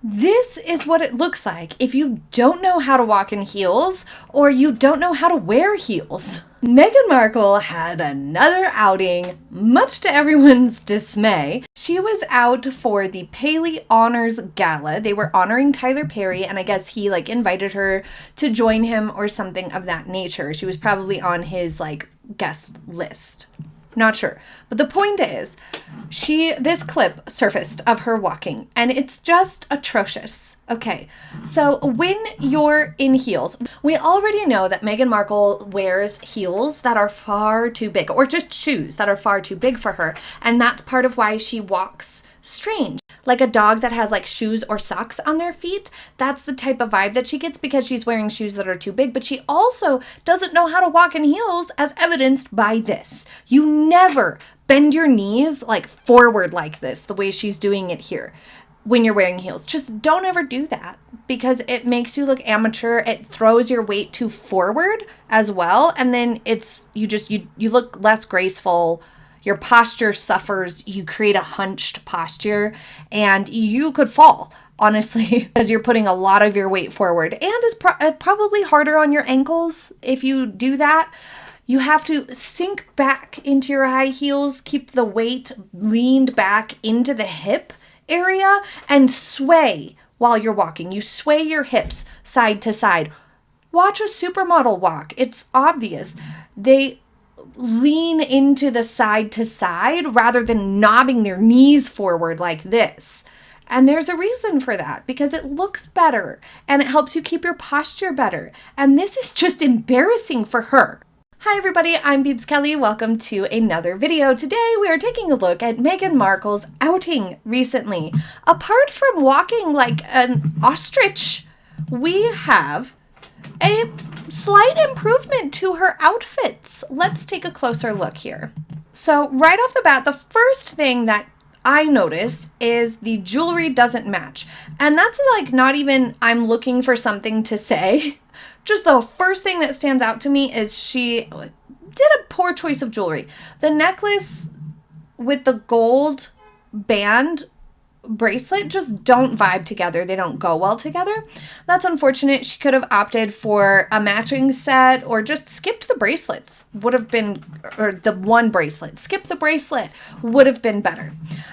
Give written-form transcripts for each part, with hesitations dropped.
This is what it looks like if you don't know how to walk in heels or you don't know how to wear heels. Meghan Markle had another outing, much to everyone's dismay. She was out for the Paley Honors Gala. They were honoring Tyler Perry, and I guess he invited her to join him or something of that nature. She was probably on his guest list. Not sure. But the point is, this clip surfaced of her walking, and it's just atrocious. Okay, so when you're in heels, we already know that Meghan Markle wears heels that are far too big, or just shoes that are far too big for her, and that's part of why she walks strange. Like a dog that has shoes or socks on their feet. That's the type of vibe that she gets because she's wearing shoes that are too big, but she also doesn't know how to walk in heels, as evidenced by this. You never bend your knees forward like this, the way she's doing it here when you're wearing heels. Just don't ever do that because it makes you look amateur. It throws your weight too forward as well, and then you look less graceful. Your posture suffers, you create a hunched posture, and you could fall, honestly, because you're putting a lot of your weight forward. And it's probably harder on your ankles if you do that. You have to sink back into your high heels, keep the weight leaned back into the hip area, and sway while you're walking. You sway your hips side to side. Watch a supermodel walk. It's obvious. They lean into the side to side rather than knobbing their knees forward like this. And there's a reason for that, because it looks better and it helps you keep your posture better. And this is just embarrassing for her. Hi everybody, I'm Beebs Kelley. Welcome to another video. Today we are taking a look at Meghan Markle's outing recently. Apart from walking like an ostrich, we have a slight improvement to her outfits. Let's take a closer look here. So right off the bat, the first thing that I notice is the jewelry doesn't match. And that's not even I'm looking for something to say. Just the first thing that stands out to me is she did a poor choice of jewelry. The necklace with the gold band bracelet just don't vibe together. They don't go well together. That's unfortunate. She could have opted for a matching set or just skipped the bracelets. Would have been, or the one bracelet. Skip the bracelet would have been better.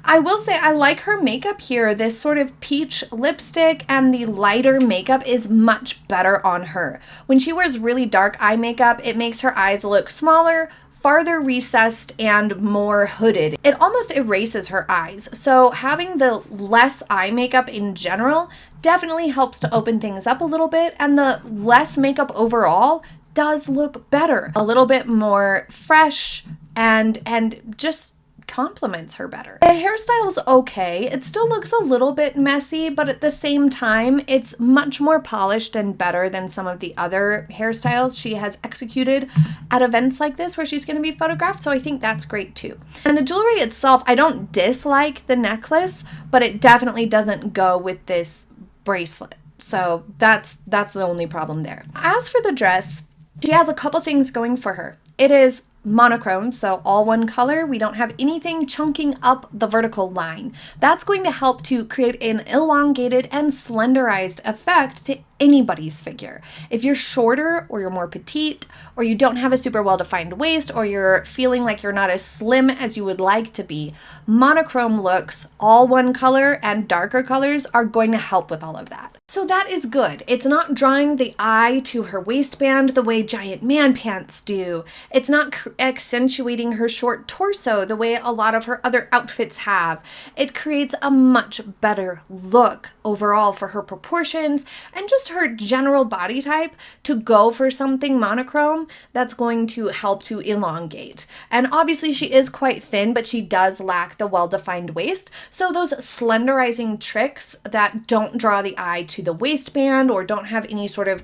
I will say I like her makeup here. This sort of peach lipstick and the lighter makeup is much better on her. When she wears really dark eye makeup, it makes her eyes look smaller, farther recessed, and more hooded. It almost erases her eyes. So having the less eye makeup in general definitely helps to open things up a little bit, and the less makeup overall does look better. A little bit more fresh and just complements her better. The hairstyle's okay. It still looks a little bit messy, but at the same time, it's much more polished and better than some of the other hairstyles she has executed at events like this where she's going to be photographed, so I think that's great too. And the jewelry itself, I don't dislike the necklace, but it definitely doesn't go with this bracelet. So that's the only problem there. As for the dress, she has a couple things going for her. It is monochrome, so all one color. We don't have anything chunking up the vertical line. That's going to help to create an elongated and slenderized effect to anybody's figure. If you're shorter or you're more petite or you don't have a super well-defined waist or you're feeling like you're not as slim as you would like to be, monochrome looks, all one color and darker colors are going to help with all of that. So that is good. It's not drawing the eye to her waistband the way giant man pants do. It's not accentuating her short torso the way a lot of her other outfits have. It creates a much better look overall for her proportions and just her general body type to go for something monochrome that's going to help to elongate. And obviously she is quite thin, but she does lack the well-defined waist. So those slenderizing tricks that don't draw the eye to the waistband or don't have any sort of,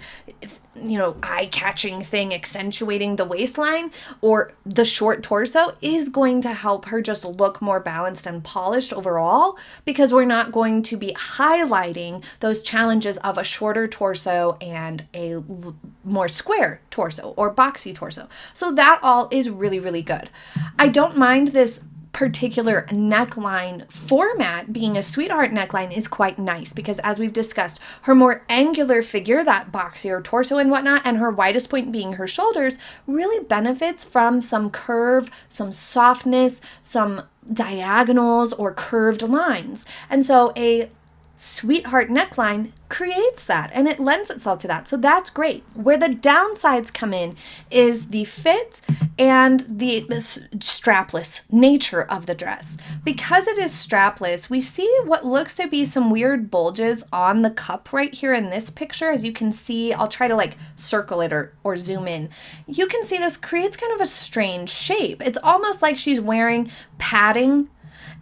eye-catching thing accentuating the waistline or the short torso is going to help her just look more balanced and polished overall, because we're not going to be highlighting those challenges of a shorter torso and a more square torso or boxy torso. So that all is really, really good. I don't mind this particular neckline format, being a sweetheart neckline, is quite nice because, as we've discussed, her more angular figure, that boxier torso and whatnot, and her widest point being her shoulders, really benefits from some curve, some softness, some diagonals or curved lines. And so a sweetheart neckline creates that, and it lends itself to that. So that's great. Where the downsides come in is the fit and the strapless nature of the dress. Because it is strapless, we see what looks to be some weird bulges on the cup right here in this picture. As you can see, I'll try to circle it or zoom in. You can see this creates kind of a strange shape. It's almost like she's wearing padding,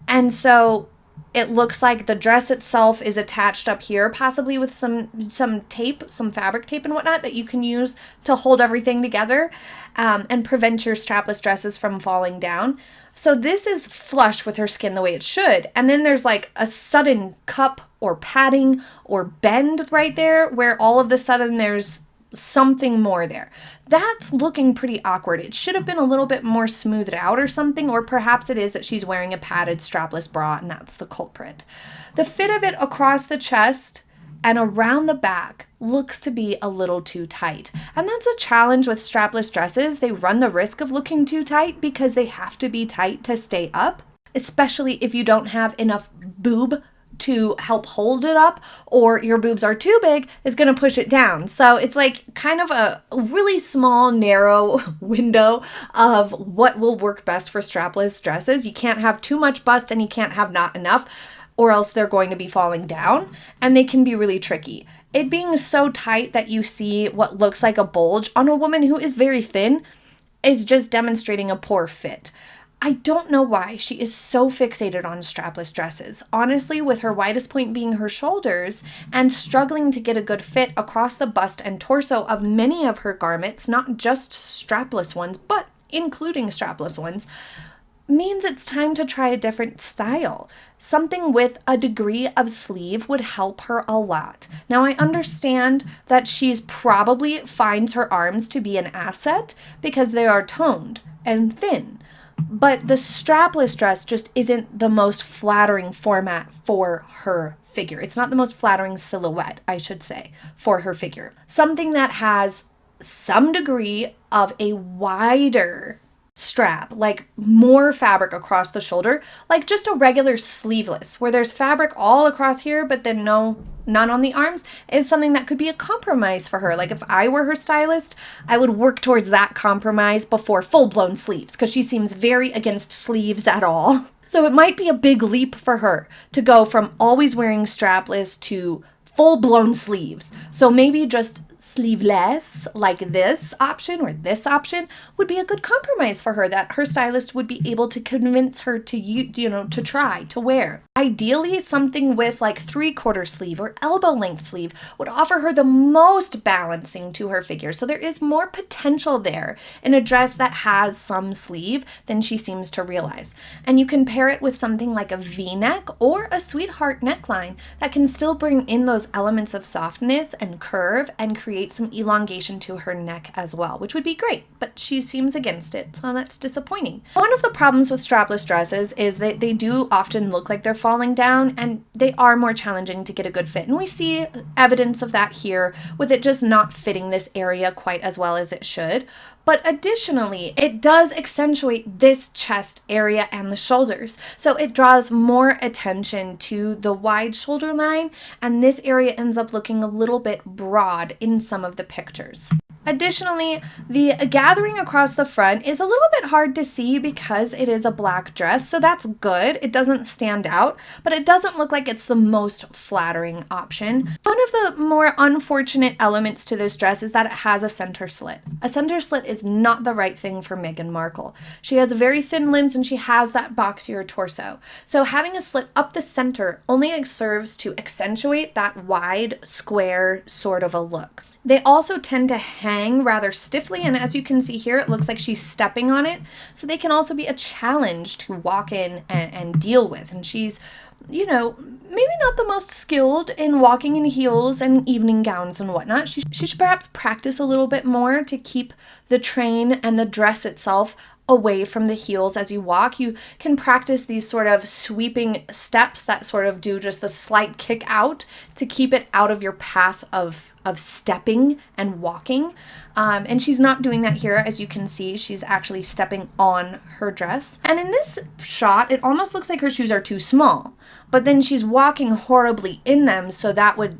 and so it looks like the dress itself is attached up here, possibly with some tape, some fabric tape and whatnot that you can use to hold everything together and prevent your strapless dresses from falling down. So this is flush with her skin the way it should. And then there's a sudden cup or padding or bend right there where all of a sudden there's something more there. That's looking pretty awkward. It should have been a little bit more smoothed out or something, or perhaps it is that she's wearing a padded strapless bra and that's the culprit. The fit of it across the chest and around the back looks to be a little too tight. And that's a challenge with strapless dresses. They run the risk of looking too tight because they have to be tight to stay up, especially if you don't have enough boob to help hold it up, or your boobs are too big, is going to push it down. So it's kind of a really small, narrow window of what will work best for strapless dresses. You can't have too much bust and you can't have not enough, or else they're going to be falling down, and they can be really tricky. It being so tight that you see what looks like a bulge on a woman who is very thin is just demonstrating a poor fit. I don't know why she is so fixated on strapless dresses. Honestly, with her widest point being her shoulders and struggling to get a good fit across the bust and torso of many of her garments, not just strapless ones, but including strapless ones, means it's time to try a different style. Something with a degree of sleeve would help her a lot. Now, I understand that she's probably finds her arms to be an asset because they are toned and thin. But the strapless dress just isn't the most flattering format for her figure. It's not the most flattering silhouette, I should say, for her figure. Something that has some degree of a wider strap, more fabric across the shoulder, just a regular sleeveless, where there's fabric all across here, but then none on the arms, is something that could be a compromise for her. If I were her stylist, I would work towards that compromise before full-blown sleeves, because she seems very against sleeves at all. So it might be a big leap for her to go from always wearing strapless to full-blown sleeves. So maybe just sleeveless, like this option or this option, would be a good compromise for her that her stylist would be able to convince her to try to wear. Ideally, something with 3/4 sleeve or elbow length sleeve would offer her the most balancing to her figure. So there is more potential there in a dress that has some sleeve than she seems to realize. And you can pair it with something like a V-neck or a sweetheart neckline that can still bring in those elements of softness and curve and create some elongation to her neck as well, which would be great, but she seems against it, so that's disappointing. One of the problems with strapless dresses is that they do often look like they're falling down, and they are more challenging to get a good fit, and we see evidence of that here with it just not fitting this area quite as well as it should. But additionally, it does accentuate this chest area and the shoulders. So it draws more attention to the wide shoulder line, and this area ends up looking a little bit broad in some of the pictures. Additionally, the gathering across the front is a little bit hard to see because it is a black dress, so that's good. It doesn't stand out, but it doesn't look like it's the most flattering option. One of the more unfortunate elements to this dress is that it has a center slit. A center slit is not the right thing for Meghan Markle. She has very thin limbs and she has that boxier torso. So having a slit up the center only serves to accentuate that wide, square sort of a look. They also tend to hang rather stiffly, and as you can see here, it looks like she's stepping on it. So they can also be a challenge to walk in and deal with. And she's, maybe not the most skilled in walking in heels and evening gowns and whatnot. She should perhaps practice a little bit more to keep the train and the dress itself away from the heels as you walk. You can practice these sort of sweeping steps that sort of do just the slight kick out to keep it out of your path of stepping and walking. And she's not doing that here. As you can see, she's actually stepping on her dress. And in this shot, it almost looks like her shoes are too small, but then she's walking horribly in them, so that would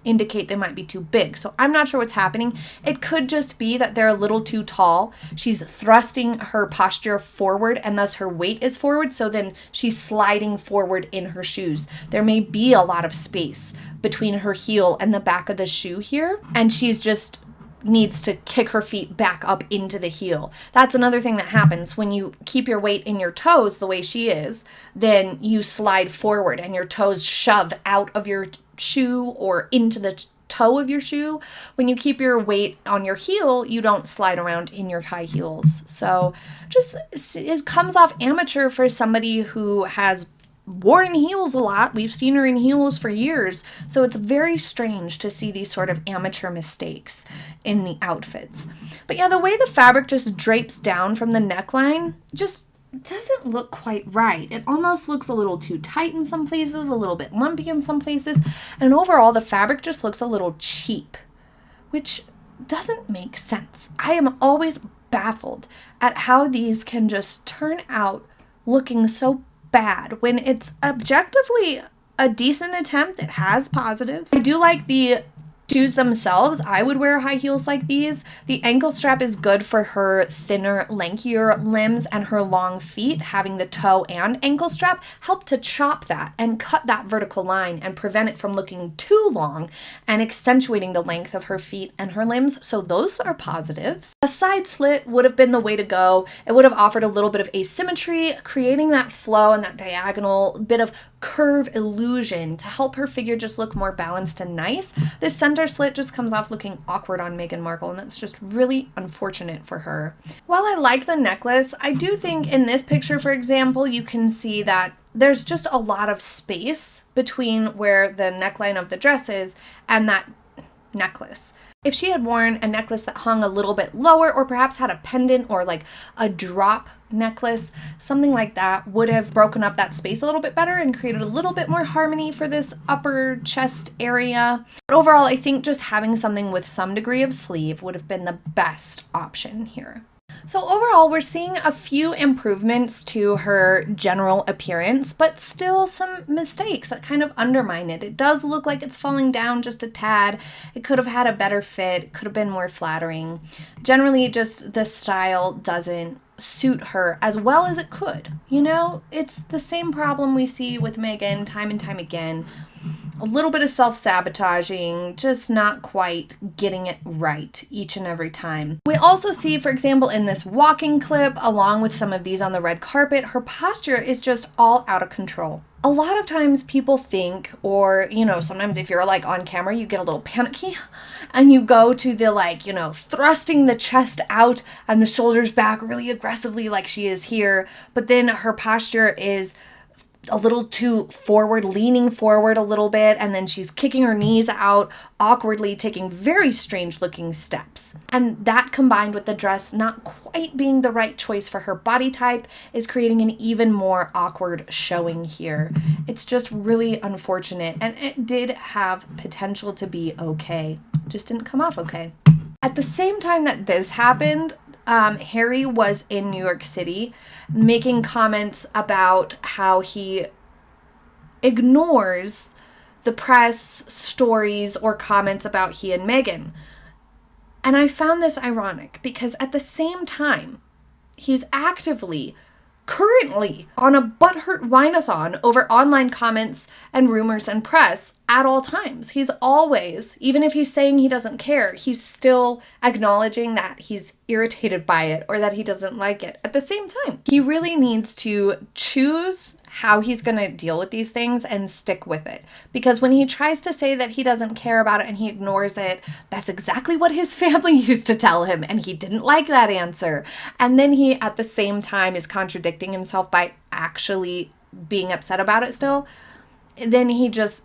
indicate they might be too big. So I'm not sure what's happening. It could just be that they're a little too tall. She's thrusting her posture forward and thus her weight is forward. So then she's sliding forward in her shoes. There may be a lot of space between her heel and the back of the shoe here. And she's just needs to kick her feet back up into the heel. That's another thing that happens when you keep your weight in your toes the way she is, then you slide forward and your toes shove out of your shoe or into the toe of your shoe. When you keep your weight on your heel, you don't slide around in your high heels. So just, it comes off amateur for somebody who has worn heels a lot. We've seen her in heels for years. So it's very strange to see these sort of amateur mistakes in the outfits. But yeah, the way the fabric just drapes down from the neckline just doesn't look quite right. It almost looks a little too tight in some places, a little bit lumpy in some places, and overall the fabric just looks a little cheap, which doesn't make sense. I am always baffled at how these can just turn out looking so bad when it's objectively a decent attempt. It has positives. I do like the shoes themselves. I would wear high heels like these. The ankle strap is good for her thinner, lankier limbs, and her long feet. Having the toe and ankle strap help to chop that and cut that vertical line and prevent it from looking too long and accentuating the length of her feet and her limbs. So those are positives. A side slit would have been the way to go. It would have offered a little bit of asymmetry, creating that flow and that diagonal bit of curve illusion to help her figure just look more balanced and nice. This center slit just comes off looking awkward on Meghan Markle, and that's just really unfortunate for her. While I like the necklace, I do think in this picture, for example, you can see that there's just a lot of space between where the neckline of the dress is and that necklace. If she had worn a necklace that hung a little bit lower, or perhaps had a pendant or like a drop necklace, something like that would have broken up that space a little bit better and created a little bit more harmony for this upper chest area. But overall, I think just having something with some degree of sleeve would have been the best option here. So overall, we're seeing a few improvements to her general appearance, but still some mistakes that kind of undermine it. It does look like it's falling down just a tad. It could have had a better fit. It could have been more flattering. Generally, just the style doesn't suit her as well as it could. You know, it's the same problem we see with Meghan time and time again. A little bit of self-sabotaging, just not quite getting it right each and every time. We also see, for example, in this walking clip, along with some of these on the red carpet, her posture is just all out of control. A lot of times people think, or, you know, sometimes if you're like on camera, you get a little panicky and you go to the like, you know, thrusting the chest out and the shoulders back really aggressively like she is here. But then her posture is a little too forward, leaning forward a little bit, and then she's kicking her knees out awkwardly, taking very strange looking steps. And that combined with the dress not quite being the right choice for her body type is creating an even more awkward showing here. It's just really unfortunate, and it did have potential to be okay. Just didn't come off okay. At the same time that this happened, Harry was in New York City making comments about how he ignores the press stories or comments about he and Meghan. And I found this ironic because at the same time, he's currently on a butthurt whine-a-thon over online comments and rumors and press at all times. He's always, even if he's saying he doesn't care, he's still acknowledging that he's irritated by it or that he doesn't like it. At the same time, he really needs to choose how he's going to deal with these things and stick with it. Because when he tries to say that he doesn't care about it and he ignores it, that's exactly what his family used to tell him, and he didn't like that answer. And then he, at the same time, is contradicting himself by actually being upset about it still. then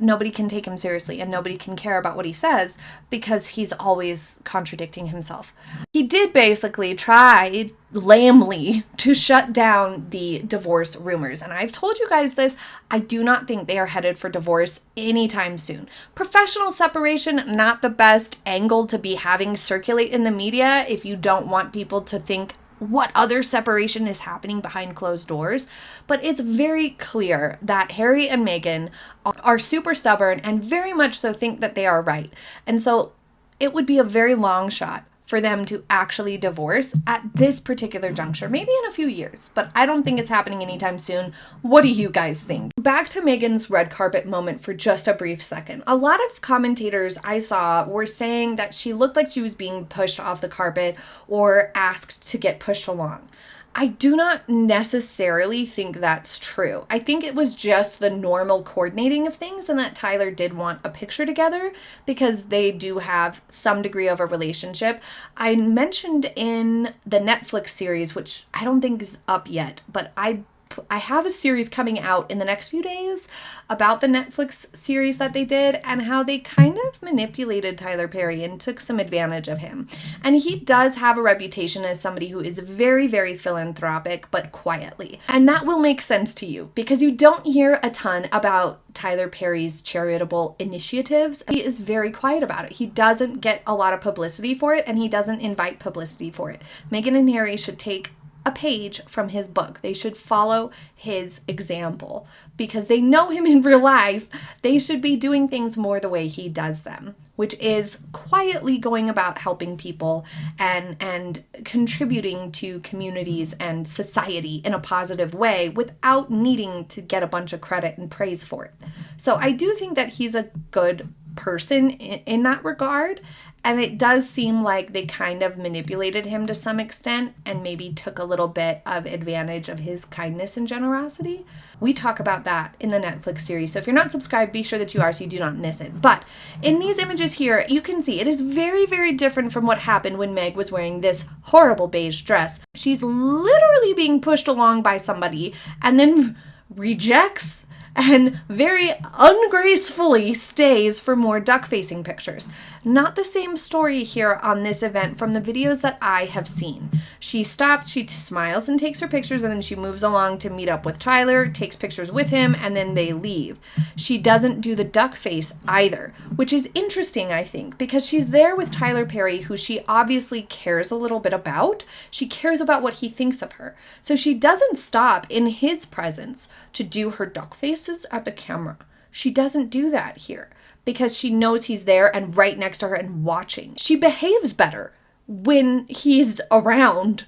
nobody can take him seriously and nobody can care about what he says because he's always contradicting himself. He did basically try lamely to shut down the divorce rumors. And I've told you guys this, I do not think they are headed for divorce anytime soon. Professional separation, not the best angle to be having circulate in the media if you don't want people to think what other separation is happening behind closed doors. But it's very clear that Harry and Meghan are super stubborn and very much so think that they are right. And so it would be a very long shot for them to actually divorce at this particular juncture, maybe in a few years, but I don't think it's happening anytime soon. What do you guys think? Back to Meghan's red carpet moment for just a brief second. A lot of commentators I saw were saying that she looked like she was being pushed off the carpet or asked to get pushed along. I do not necessarily think that's true. I think it was just the normal coordinating of things and that Tyler did want a picture together because they do have some degree of a relationship. I mentioned in the Netflix series, which I don't think is up yet, but I have a series coming out in the next few days about the Netflix series that they did and how they kind of manipulated Tyler Perry and took some advantage of him. And he does have a reputation as somebody who is very, very philanthropic, but quietly. And that will make sense to you because you don't hear a ton about Tyler Perry's charitable initiatives. He is very quiet about it. He doesn't get a lot of publicity for it and he doesn't invite publicity for it. Meghan and Harry should take a page from his book. They should follow his example because they know him in real life. They should be doing things more the way he does them, which is quietly going about helping people and contributing to communities and society in a positive way without needing to get a bunch of credit and praise for it. So I do think that he's a good person in that regard. And it does seem like they kind of manipulated him to some extent and maybe took a little bit of advantage of his kindness and generosity. We talk about that in the Netflix series. So if you're not subscribed, be sure that you are so you do not miss it. But in these images here, you can see it is very, very different from what happened when Meg was wearing this horrible beige dress. She's literally being pushed along by somebody and then rejects and very ungracefully stays for more duck-facing pictures. Not the same story here on this event from the videos that I have seen. She stops, she smiles and takes her pictures, and then she moves along to meet up with Tyler, takes pictures with him, and then they leave. She doesn't do the duck face either, which is interesting, I think, because she's there with Tyler Perry, who she obviously cares a little bit about. She cares about what he thinks of her. So she doesn't stop in his presence to do her duck faces at the camera. She doesn't do that here because she knows he's there and right next to her and watching. She behaves better when he's around.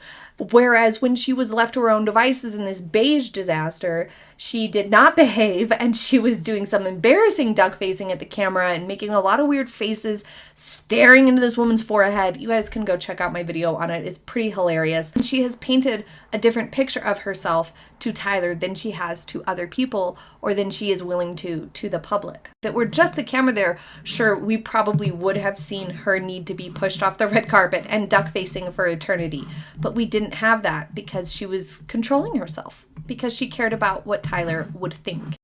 Whereas when she was left to her own devices in this beige disaster, she did not behave and she was doing some embarrassing duck facing at the camera and making a lot of weird faces, staring into this woman's forehead. You guys can go check out my video on it. It's pretty hilarious. And she has painted a different picture of herself to Tyler than she has to other people or than she is willing to the public. If it were just the camera there, sure, we probably would have seen her need to be pushed off the red carpet and duck facing for eternity. But we didn't have that because she was controlling herself, because she cared about what Tyler would think.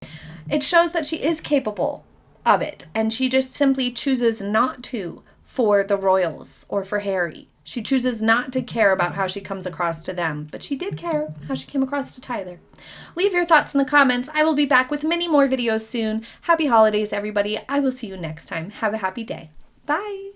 It shows that she is capable of it, and she just simply chooses not to for the royals or for Harry. She chooses not to care about how she comes across to them, but she did care how she came across to Tyler. Leave your thoughts in the comments. I will be back with many more videos soon. Happy holidays, everybody. I will see you next time. Have a happy day. Bye.